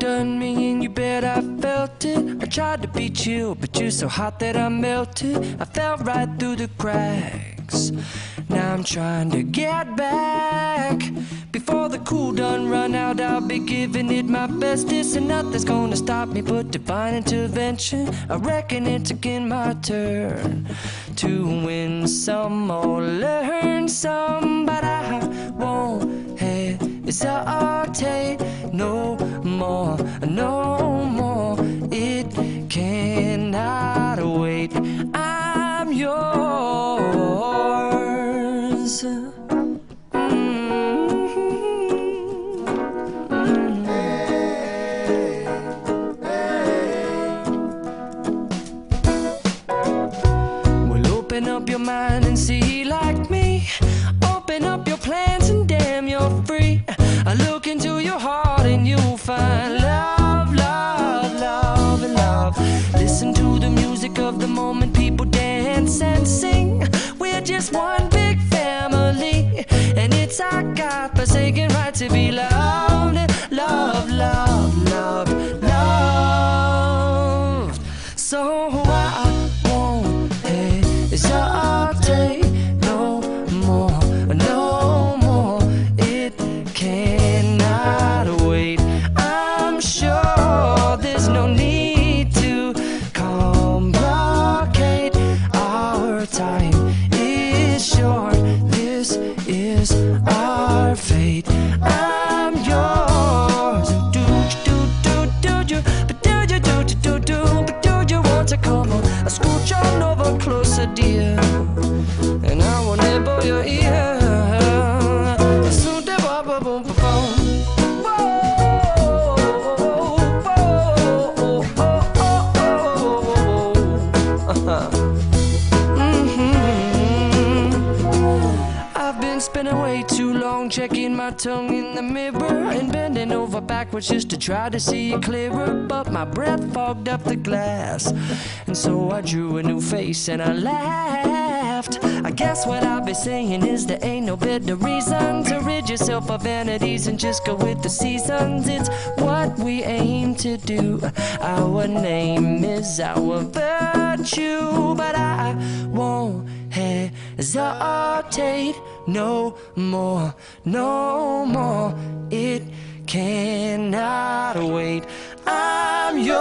done me and you bet I felt it. I tried to be chill, but you're so hot that I melted. I fell right through the cracks. Now I'm trying to get back. Before the cool done run out, I'll be giving it my bestest, and nothing's gonna stop me but divine intervention. I reckon it's again my turn to win some or learn some, but I won't hesitate no more, no more. It cannot wait. I'm yours. Open up your mind and see like me. Open up your plans and damn, you're free. I look into your heart and you'll find love, love, love, and love. Listen to the music of the moment, people dance and sing. We're just one big family, and it's our God-forsaken right to be loved, love, love, love, loved. So I won't hesitate no more, no more. It cannot wait. I'm sure there's no need to complicate. Our time is short. This is our fate. I'm yours. Do you, but do you, but do you want to come on? I scooch on over closer, dear, and I will nibble your ear. Soon to boom, boom, boom, boom. I've been spending way too long checking my tongue in the mirror and bending over backwards just to try to see it clearer, but my breath fogged up the glass, and so I drew a new face and I laughed. I guess what I'll be saying is there ain't no better reason to rid yourself of vanities and just go with the seasons. It's what we aim to do. Our name is our virtue, but I won't hesitate no more, no more. It cannot wait. I'm yours.